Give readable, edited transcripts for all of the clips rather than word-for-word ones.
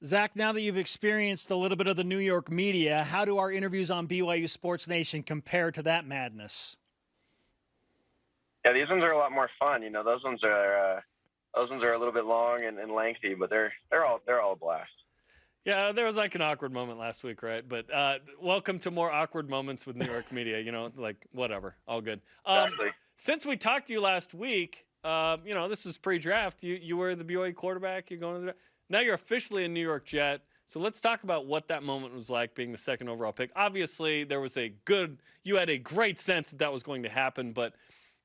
Zach, now that you've experienced a little bit of the New York media, how do our interviews on BYU Sports Nation compare to that madness? Yeah, these ones are a lot more fun. Those ones are a little bit long and lengthy, but they're all a blast. Yeah, there was like an awkward moment last week, right? But welcome to more awkward moments with New York media. Like whatever, all good. Exactly. Since we talked to you last week, this was pre-draft. You were the BYU quarterback. You're going to the now you're officially a New York Jet. So let's talk about what that moment was like being the second overall pick. Obviously, you had a great sense that was going to happen, but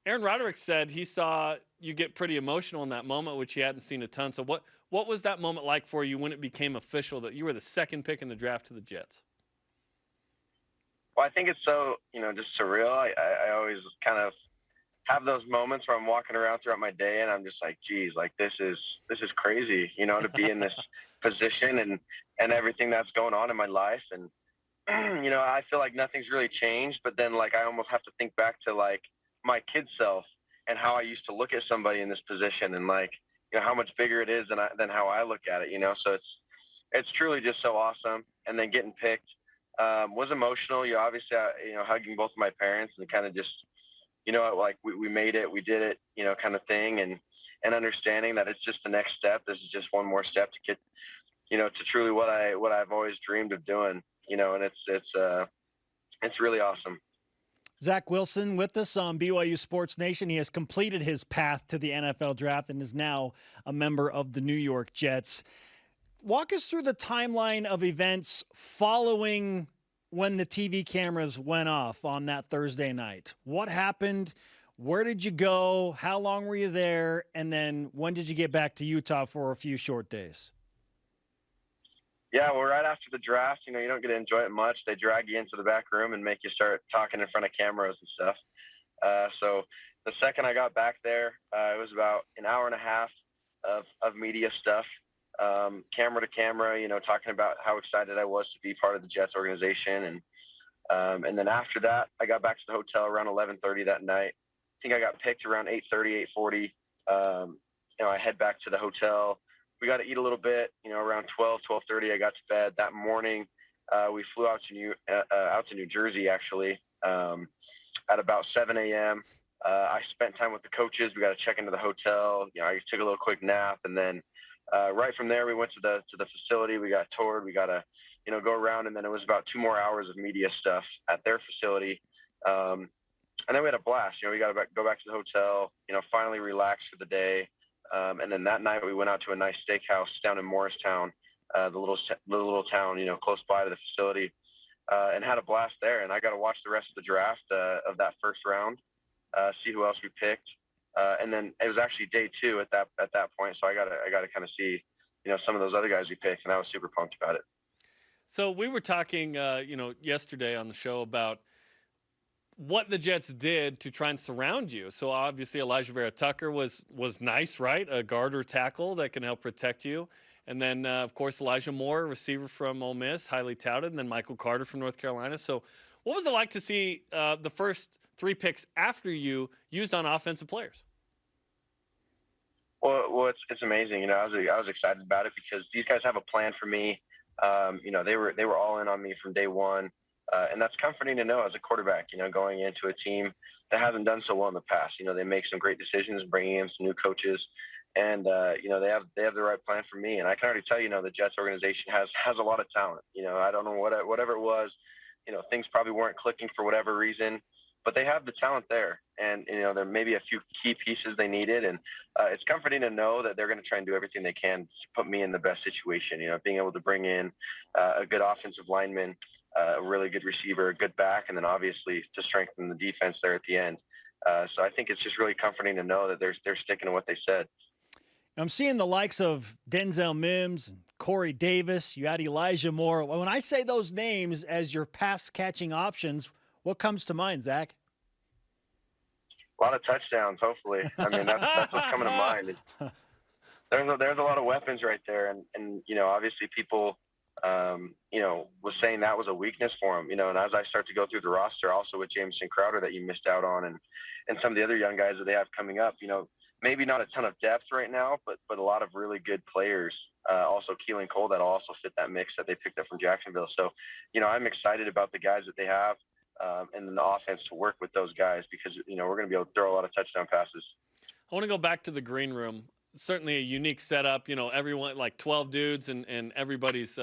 Aaron Roderick said he saw you get pretty emotional in that moment, which he hadn't seen a ton. So what was that moment like for you when it became official that you were the second pick in the draft to the Jets? Well, I think it's so just surreal. I always kind of have those moments where I'm walking around throughout my day and I'm just like, geez, like this is crazy, to be in this position and everything that's going on in my life. And I feel like nothing's really changed, but then like I almost have to think back to like my kid self and how I used to look at somebody in this position and like how much bigger it is than how I look at it. So it's truly just so awesome. And then getting picked was emotional. Obviously hugging both of my parents and kind of just like we made it, we did it, kind of thing, and understanding that it's just the next step. This is just one more step to get to truly what I've always dreamed of doing. And it's really awesome. Zach Wilson with us on BYU Sports Nation. He has completed his path to the NFL draft and is now a member of the New York Jets. Walk us through the timeline of events following when the TV cameras went off on that Thursday night. What happened? Where did you go? How long were you there? And then when did you get back to Utah for a few short days? Yeah, well, right after the draft, you don't get to enjoy it much. They drag you into the back room and make you start talking in front of cameras and stuff. So the second I got back there, it was about an hour and a half of media stuff, camera to camera, talking about how excited I was to be part of the Jets organization. And then after that, I got back to the hotel around 11:30 that night. I think I got picked around 8:30, 8:40. I head back to the hotel. We got to eat a little bit, around 12:30, I got to bed. That morning, we flew out to New Jersey, actually, at about 7 a.m. I spent time with the coaches. We got to check into the hotel. I took a little quick nap. And then right from there, we went to the facility. We got toured. We got to, go around. And then it was about 2 more hours of media stuff at their facility. And then we had a blast. We got to go back to the hotel, finally relax for the day. And then that night we went out to a nice steakhouse down in Morristown, the little town, close by to the facility, and had a blast there. And I got to watch the rest of the draft of that first round, see who else we picked. And then it was actually day 2 at that point. So I got to kind of see, some of those other guys we picked, and I was super pumped about it. So we were talking, yesterday on the show about what the Jets did to try and surround you. So obviously Elijah Vera Tucker was nice, right? A guard or tackle that can help protect you. And then, of course, Elijah Moore, receiver from Ole Miss, highly touted, and then Michael Carter from North Carolina. So what was it like to see the first 3 picks after you used on offensive players? Well, it's amazing. I was excited about it because these guys have a plan for me. They were all in on me from day one. And that's comforting to know as a quarterback, going into a team that hasn't done so well in the past. They make some great decisions, bringing in some new coaches, and they have the right plan for me. And I can already tell the Jets organization has a lot of talent. I don't know whatever it was, things probably weren't clicking for whatever reason, but they have the talent there. And there may be a few key pieces they needed, and it's comforting to know that they're going to try and do everything they can to put me in the best situation. Being able to bring in a good offensive lineman, a really good receiver, a good back, and then obviously to strengthen the defense there at the end. So I think it's just really comforting to know that they're sticking to what they said. I'm seeing the likes of Denzel Mims and Corey Davis. You had Elijah Moore. When I say those names as your pass-catching options, what comes to mind, Zach? A lot of touchdowns, hopefully. I mean, that's what's coming to mind. There's a lot of weapons right there, and obviously people was saying that was a weakness for him, and as I start to go through the roster, also with Jamison Crowder that you missed out on, and some of the other young guys that they have coming up, maybe not a ton of depth right now, but a lot of really good players, also Keelan Cole that'll also fit that mix that they picked up from Jacksonville. So, I'm excited about the guys that they have and the offense to work with those guys because, we're going to be able to throw a lot of touchdown passes. I want to go back to the green room. Certainly a unique setup. Everyone, like 12 dudes, and everybody's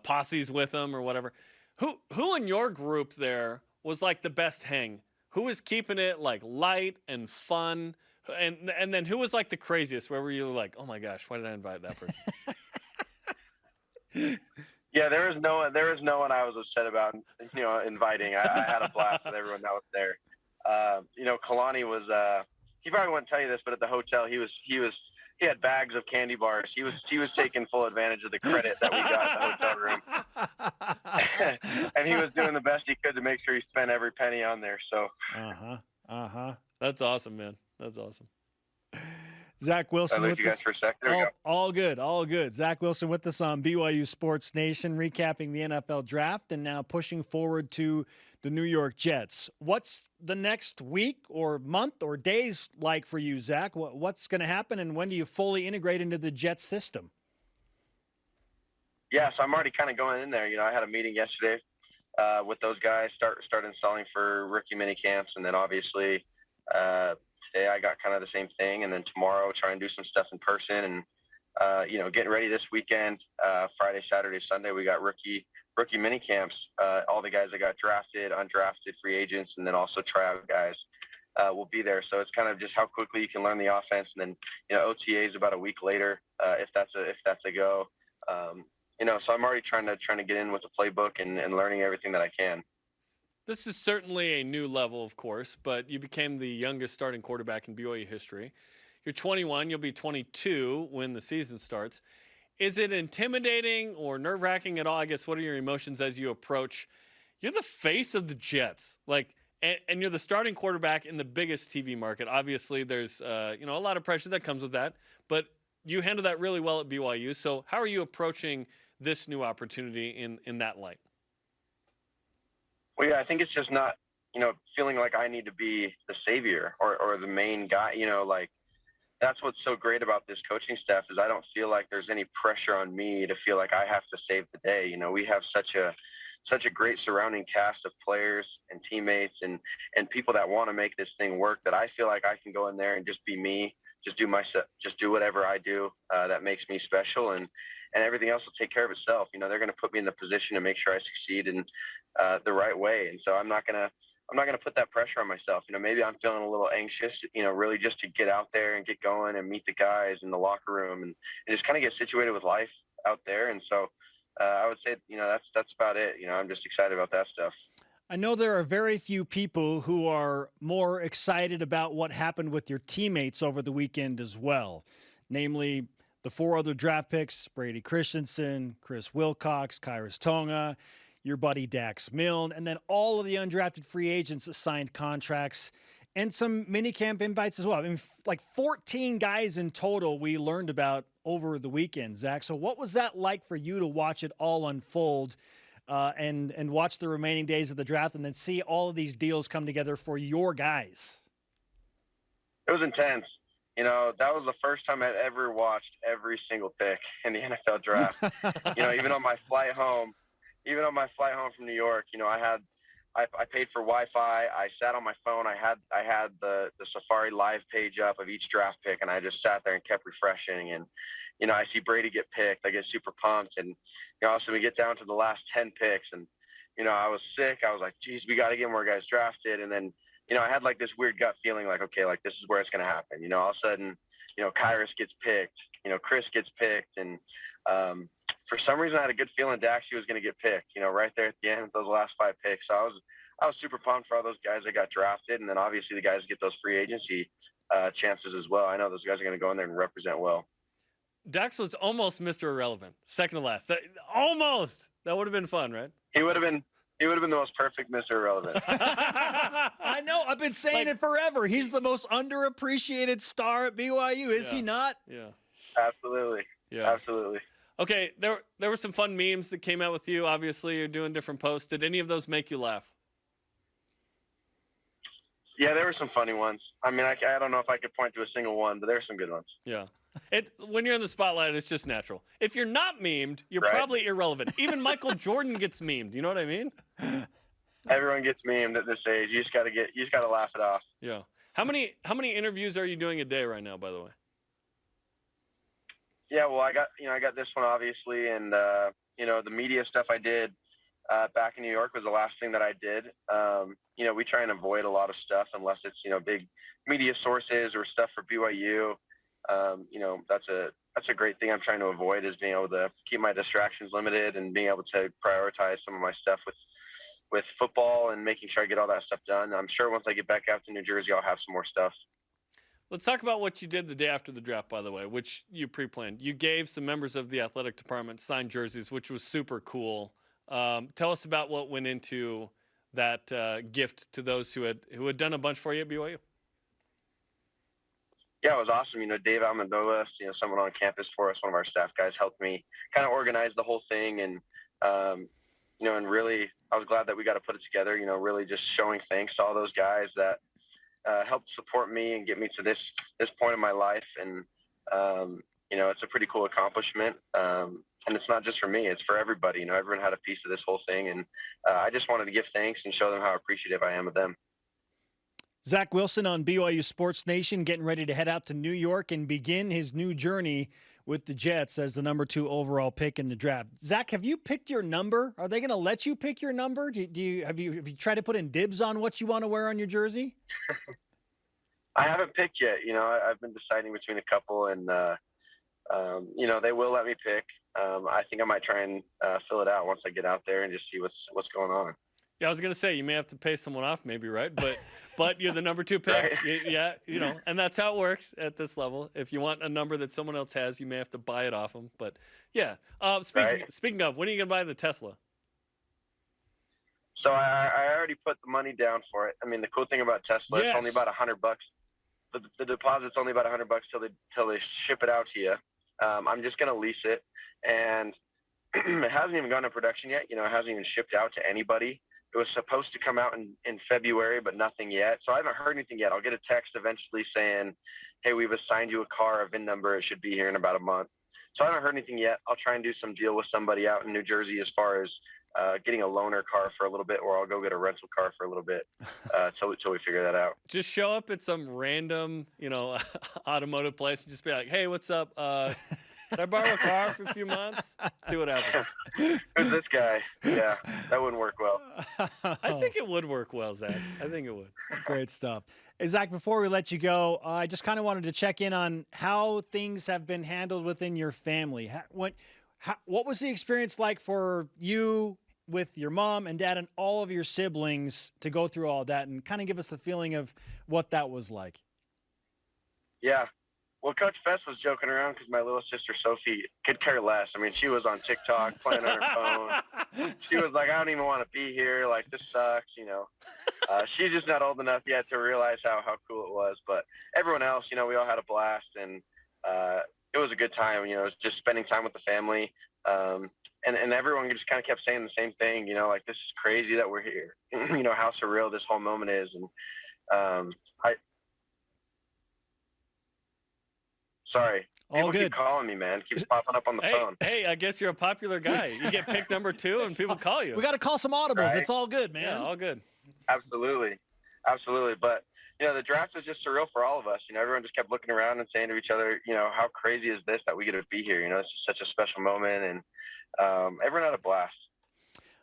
posses with them or whatever. Who in your group there was like the best hang? Who was keeping it like light and fun? And then who was like the craziest? Where were you like, oh my gosh, why did I invite that person? Yeah, there was no one I was upset about, inviting. I had a blast with everyone that was there. Kalani was, he probably wouldn't tell you this, but at the hotel, he had bags of candy bars. He was taking full advantage of the credit that we got in the hotel room. And he was doing the best he could to make sure he spent every penny on there. So. That's awesome, man. That's awesome. Zach Wilson. I lose you guys for a sec. There we go. All good. Zach Wilson with us on BYU Sports Nation, recapping the NFL draft and now pushing forward to the New York Jets. What's the next week or month or days like for you, Zach? What's going to happen, and when do you fully integrate into the Jets system? Yeah, so I'm already kind of going in there. I had a meeting yesterday with those guys, start installing for rookie mini camps, and then obviously today I got kind of the same thing, and then tomorrow try and do some stuff in person, and getting ready this weekend. Friday, Saturday, Sunday we got rookie mini camps. All the guys that got drafted, undrafted free agents, and then also tryout guys will be there. So it's kind of just how quickly you can learn the offense, and then OTA is about a week later if that's a go. So I'm already trying to get in with the playbook and learning everything that I can. This is certainly a new level, of course, but you became the youngest starting quarterback in BYU history. You're 21. You'll be 22 when the season starts. Is it intimidating or nerve-wracking at all? I guess, what are your emotions as you approach? You're the face of the Jets, and you're the starting quarterback in the biggest TV market. Obviously, there's a lot of pressure that comes with that, but you handle that really well at BYU. So how are you approaching this new opportunity in that light? Well, yeah, I think it's just not, feeling like I need to be the savior or the main guy, that's what's so great about this coaching staff is I don't feel like there's any pressure on me to feel like I have to save the day. We have such a great surrounding cast of players and teammates and people that want to make this thing work that I feel like I can go in there and just be me, just do whatever I do that makes me special, and everything else will take care of itself. They're going to put me in the position to make sure I succeed in the right way. And so I'm not going to put that pressure on myself. Maybe I'm feeling a little anxious, really just to get out there and get going and meet the guys in the locker room and just kind of get situated with life out there. And so I would say, that's about it. I'm just excited about that stuff. I know there are very few people who are more excited about what happened with your teammates over the weekend as well, namely the 4 other draft picks: Brady Christensen, Chris Wilcox, Kyrus Tonga, your buddy Dax Milne, and then all of the undrafted free agents that signed contracts and some minicamp invites as well. I mean, like 14 guys in total we learned about over the weekend, Zach. So what was that like for you to watch it all unfold and watch the remaining days of the draft and then see all of these deals come together for your guys? It was intense. That was the first time I'd ever watched every single pick in the NFL draft. Even on my flight home from New York, I paid for Wi-Fi. I sat on my phone. I had the Safari Live page up of each draft pick, and I just sat there and kept refreshing. And I see Brady get picked. I get super pumped. And so we get down to the last 10 picks, and I was sick. I was like, geez, we got to get more guys drafted. And then I had like this weird gut feeling like, okay, like this is where it's going to happen. All of a sudden, Kyrus gets picked, Chris gets picked. And for some reason I had a good feeling Dax was going to get picked, right there at the end of those last 5 picks. So I was super pumped for all those guys that got drafted. And then obviously the guys get those free agency chances as well. I know those guys are going to go in there and represent well. Dax was almost Mr. Irrelevant, second to last. Almost. That would have been fun, right? He would have been the most perfect Mr. Irrelevant. I know. I've been saying it forever. He's the most underappreciated star at BYU, is he not? Yeah. Absolutely. Yeah. Absolutely. Okay, there were some fun memes that came out with you. Obviously, you're doing different posts. Did any of those make you laugh? Yeah, there were some funny ones. I mean, I don't know if I could point to a single one, but there were some good ones. Yeah. When you're in the spotlight, it's just natural. If you're not memed, you're Right. probably irrelevant. Even Michael Jordan gets memed. You know what I mean? Everyone gets memed at this age. You just gotta laugh it off. Yeah. How many interviews are you doing a day right now, by the way? Yeah, well, I got this one obviously, and the media stuff I did back in New York was the last thing that I did. We try and avoid a lot of stuff unless it's big media sources or stuff for BYU. That's a great thing I'm trying to avoid, is being able to keep my distractions limited and being able to prioritize some of my stuff with football and making sure I get all that stuff done. I'm sure once I get back out to New Jersey, I'll have some more stuff. Let's talk about what you did the day after the draft, by the way, which you pre-planned. You gave some members of the athletic department signed jerseys, which was super cool. Tell us about what went into that gift to those who had done a bunch for you at BYU. Yeah, it was awesome. Dave Almendola, someone on campus for us, one of our staff guys, helped me kind of organize the whole thing. And, and really, I was glad that we got to put it together, really just showing thanks to all those guys that helped support me and get me to this point in my life. And, it's a pretty cool accomplishment. And it's not just for me, it's for everybody. Everyone had a piece of this whole thing. And I just wanted to give thanks and show them how appreciative I am of them. Zach Wilson on BYU Sports Nation, getting ready to head out to New York and begin his new journey with the Jets as the number 2 overall pick in the draft. Zach, have you picked your number? Are they going to let you pick your number? Have you tried to put in dibs on what you want to wear on your jersey? I haven't picked yet. I've been deciding between a couple, and they will let me pick. I think I might try and fill it out once I get out there and just see what's going on. Yeah, I was gonna say you may have to pay someone off, maybe, right? But you're the number 2 pick. Right. Yeah, and that's how it works at this level. If you want a number that someone else has, you may have to buy it off them. But yeah, speaking of, when are you gonna buy the Tesla? So I already put the money down for it. I mean, the cool thing about Tesla, It's only about $100. The deposit's only about $100 till they ship it out to you. I'm just gonna lease it, and it hasn't even gone to production yet. It hasn't even shipped out to anybody. It was supposed to come out in February, but nothing yet. So I haven't heard anything yet. I'll get a text eventually saying, hey, we've assigned you a car, a VIN number. It should be here in about a month. So I haven't heard anything yet. I'll try and do some deal with somebody out in New Jersey as far as getting a loaner car for a little bit, or I'll go get a rental car for a little bit till we figure that out. Just show up at some random, automotive place and just be like, hey, what's up? Can I borrow a car for a few months? See what happens. Who's this guy? Yeah, that wouldn't work well. I think it would work well, Zach. I think it would. Great stuff. Hey, Zach, before we let you go, I just kind of wanted to check in on how things have been handled within your family. What was the experience like for you with your mom and dad and all of your siblings to go through all that, and kind of give us a feeling of what that was like? Yeah. Well, Coach Fest was joking around because my little sister Sophie could care less. I mean, she was on TikTok playing on her phone. She was like, I don't even want to be here. Like, this sucks, She's just not old enough yet to realize how cool it was. But everyone else, we all had a blast, and it was a good time. It was just spending time with the family. And everyone just kind of kept saying the same thing, like, this is crazy that we're here. How surreal this whole moment is. And Sorry. People keep calling me, man. Keeps popping up on the phone. Hey, I guess you're a popular guy. You get picked number 2 and people call you. We got to call some audibles. Right? It's all good, man. Yeah, all good. Absolutely. But, the draft was just surreal for all of us. Everyone just kept looking around and saying to each other, how crazy is this that we get to be here? It's just such a special moment, and everyone had a blast.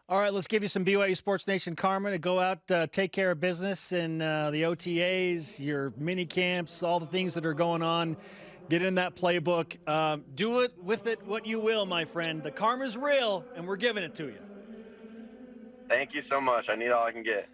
All right, let's give you some BYU Sports Nation karma to go out, take care of business in the OTAs, your mini camps, all the things that are going on. Get in that playbook. Do it with it what you will, my friend. The karma's real, and we're giving it to you. Thank you so much. I need all I can get.